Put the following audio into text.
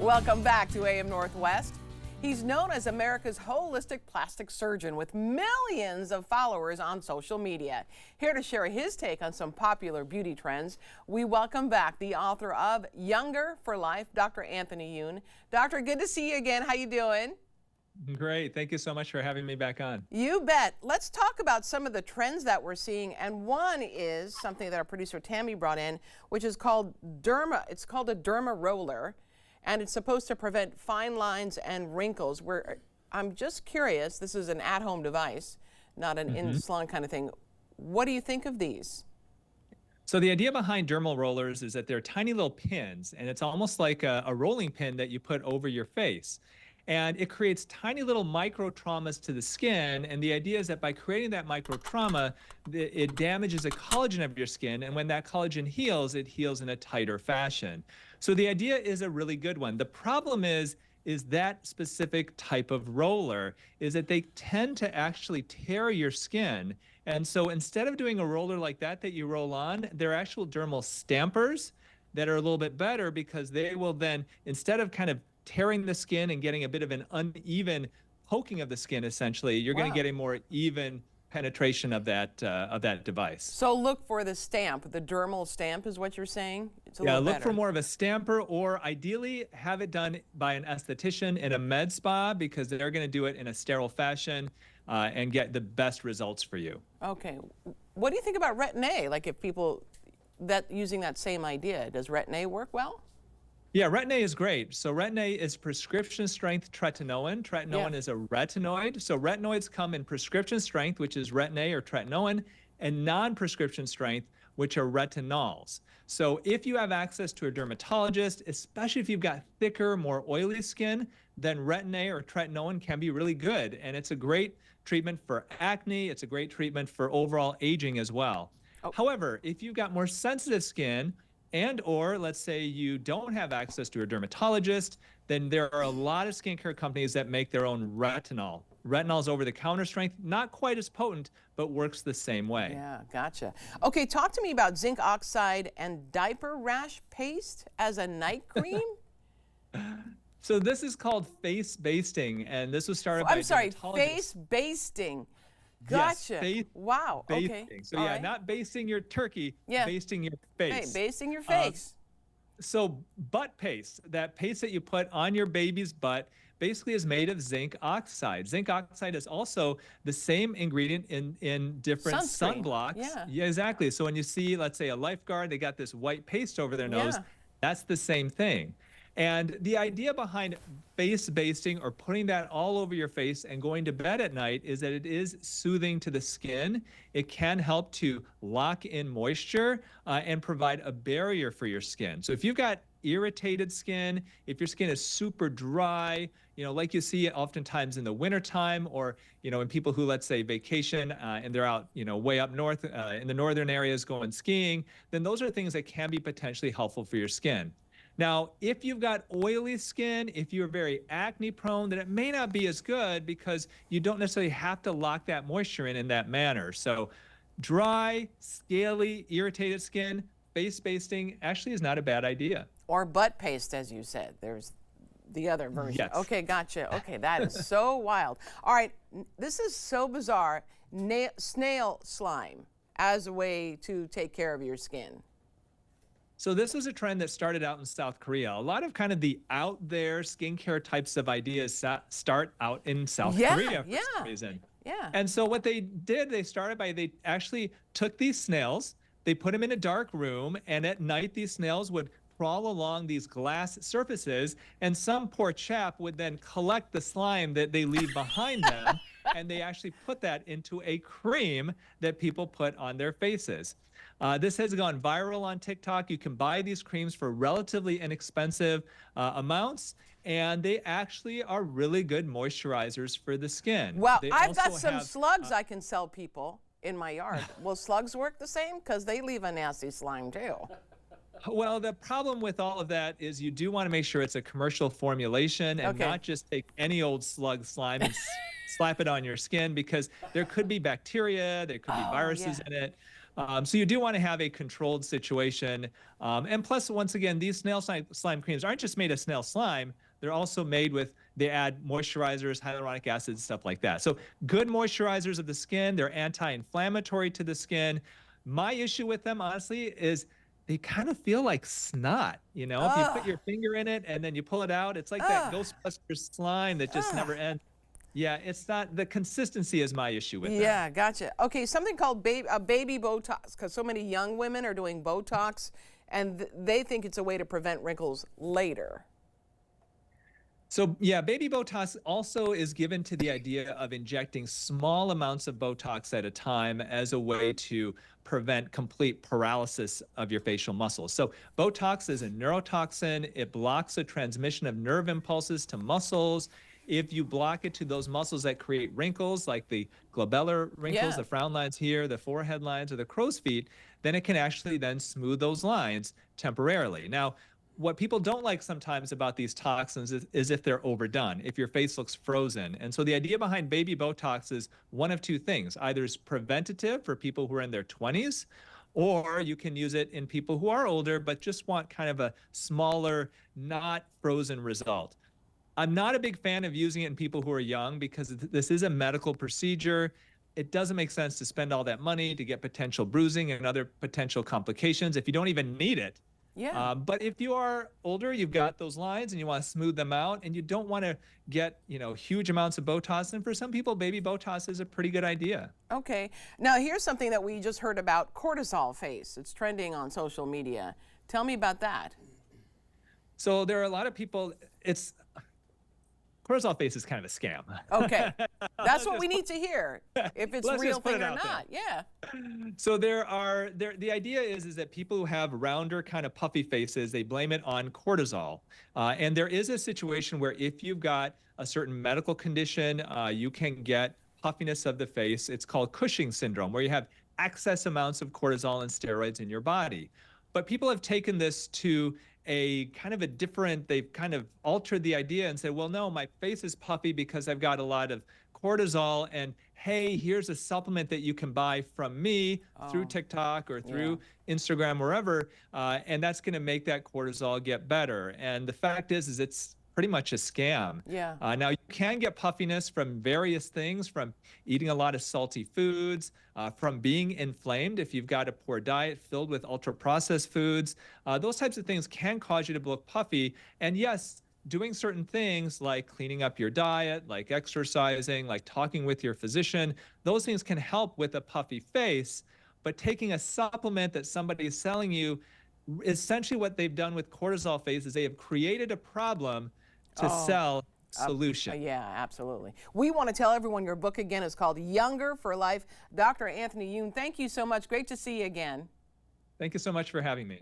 Welcome back to AM Northwest. He's known as America's holistic plastic surgeon with millions of followers on social media. Here to share his take on some popular beauty trends, we welcome back the author of Younger for Life, Dr. Anthony Youn. Doctor, good to see you again. How you doing? Great. Thank you so much for having me back on. You bet. Let's talk about some of the trends that we're seeing. And one is something that our producer Tammy brought in, which is called It's called a derma roller. And it's supposed to prevent fine lines and wrinkles. I'm just curious, this is an at-home device, not an in-salon kind of thing. What do you think of these? So the idea behind dermal rollers is that they're tiny little pins, and it's almost like a rolling pin that you put over your face. And it creates tiny little micro traumas to the skin. And the idea is that by creating that micro trauma, it damages the collagen of your skin. And when that collagen heals, it heals in a tighter fashion. So the idea is a really good one. The problem is that specific type of roller is that they tend to actually tear your skin. And so instead of doing a roller like that you roll on, they're actual dermal stampers that are a little bit better, because they will then, instead of kind of tearing the skin and getting a bit of an uneven poking of the skin, essentially, you're going to get a more even penetration of that device. So look for the stamp, the dermal stamp is what you're saying? It's look for more of a stamper, or ideally have it done by an esthetician in a med spa, because they're going to do it in a sterile fashion and get the best results for you. Okay. What do you think about Retin-A? Like, if people using that same idea, does Retin-A work well? Yeah, Retin-A is great. So Retin-A is prescription strength tretinoin. Tretinoin is a retinoid. So retinoids come in prescription strength, which is Retin-A or tretinoin, and non-prescription strength, which are retinols. So if you have access to a dermatologist, especially if you've got thicker, more oily skin, then Retin-A or tretinoin can be really good. And it's a great treatment for acne. It's a great treatment for overall aging as well. However, if you've got more sensitive skin, or let's say you don't have access to a dermatologist, then there are a lot of skincare companies that make their own retinol. Retinol's over-the-counter strength, not quite as potent, but works the same way. Yeah, gotcha. Okay, talk to me about zinc oxide and diaper rash paste as a night cream. So this is called face basting, and this was started by face basting. Gotcha. Yes, wow. basting. Okay. So not basting your turkey, basting your face. Hey, basting your face. So butt paste, that paste that you put on your baby's butt, basically is made of zinc oxide. Zinc oxide is also the same ingredient in different sunblocks. Yeah, exactly. So when you see, let's say, a lifeguard, they got this white paste over their nose, that's the same thing. And the idea behind face basting, or putting that all over your face and going to bed at night, is that it is soothing to the skin. It can help to lock in moisture and provide a barrier for your skin. So if you've got irritated skin, if your skin is super dry, like you see oftentimes in the wintertime, or, in people who, let's say, vacation and they're out, way up north in the northern areas going skiing, then those are things that can be potentially helpful for your skin. Now, if you've got oily skin, if you're very acne prone, then it may not be as good, because you don't necessarily have to lock that moisture in that manner. So dry, scaly, irritated skin, face basting actually is not a bad idea. Or butt paste, as you said. There's the other version. Yes. Okay, gotcha. Okay, that is so wild. All right, this is so bizarre. Snail slime as a way to take care of your skin. So this was a trend that started out in South Korea. A lot of kind of the out there skincare types of ideas start out in South Korea for some reason. Yeah. And so what they did, they actually took these snails, they put them in a dark room, and at night these snails would crawl along these glass surfaces, and some poor chap would then collect the slime that they leave behind them, and they actually put that into a cream that people put on their faces. This has gone viral on TikTok. You can buy these creams for relatively inexpensive amounts, and they actually are really good moisturizers for the skin. Well, I've got some slugs I can sell people in my yard. Will slugs work the same? Because they leave a nasty slime too. Well, the problem with all of that is you do want to make sure it's a commercial formulation and not just take any old slug slime and slap it on your skin, because there could be bacteria, there could be viruses in it. So you do want to have a controlled situation. And plus, once again, these snail slime creams aren't just made of snail slime. They're also made with, they add moisturizers, hyaluronic acid, stuff like that. So good moisturizers of the skin. They're anti-inflammatory to the skin. My issue with them, honestly, is they kind of feel like snot. You know, if you put Ugh. your finger in it and then you pull it out, it's like that Ugh. Ghostbusters slime that just Ugh. never ends. Yeah, it's not, the consistency is my issue with them. Yeah, gotcha. Okay, something called baby Botox, because so many young women are doing Botox, and they think it's a way to prevent wrinkles later. So yeah, baby Botox also is given to the idea of injecting small amounts of Botox at a time as a way to prevent complete paralysis of your facial muscles. So Botox is a neurotoxin. It blocks the transmission of nerve impulses to muscles. If you block it to those muscles that create wrinkles, like the glabellar wrinkles, Yeah. the frown lines here, the forehead lines, or the crow's feet, then it can actually then smooth those lines temporarily. Now, what people don't like sometimes about these toxins is if they're overdone, if your face looks frozen. And so the idea behind baby Botox is one of two things. Either it's preventative for people who are in their 20s, or you can use it in people who are older but just want kind of a smaller, not frozen result. I'm not a big fan of using it in people who are young because this is a medical procedure. It doesn't make sense to spend all that money to get potential bruising and other potential complications if you don't even need it. Yeah. But if you are older, you've got those lines and you want to smooth them out and you don't want to get, huge amounts of Botox. And for some people, baby Botox is a pretty good idea. Okay. Now, here's something that we just heard about, cortisol face. It's trending on social media. Tell me about that. So there are a lot of people, cortisol face is kind of a scam. Okay. That's what we need to hear, if it's a Let's real just put thing it or out there. not. Yeah. So the idea is that people who have rounder kind of puffy faces, they blame it on cortisol. And there is a situation where if you've got a certain medical condition, you can get puffiness of the face. It's called Cushing syndrome, where you have excess amounts of cortisol and steroids in your body. But people have taken this to they've kind of altered the idea and said, well, no, my face is puffy because I've got a lot of cortisol, and hey, here's a supplement that you can buy from me through TikTok or through Instagram, wherever, and that's going to make that cortisol get better. And the fact is it's pretty much a scam. Yeah. Now, you can get puffiness from various things, from eating a lot of salty foods, from being inflamed if you've got a poor diet filled with ultra-processed foods. Those types of things can cause you to look puffy. And yes, doing certain things like cleaning up your diet, like exercising, like talking with your physician, those things can help with a puffy face. But taking a supplement that somebody is selling you, essentially what they've done with cortisol face is they have created a problem to sell solution. Yeah, absolutely. We want to tell everyone your book again is called Younger for Life. Dr. Anthony Youn, thank you so much. Great to see you again. Thank you so much for having me.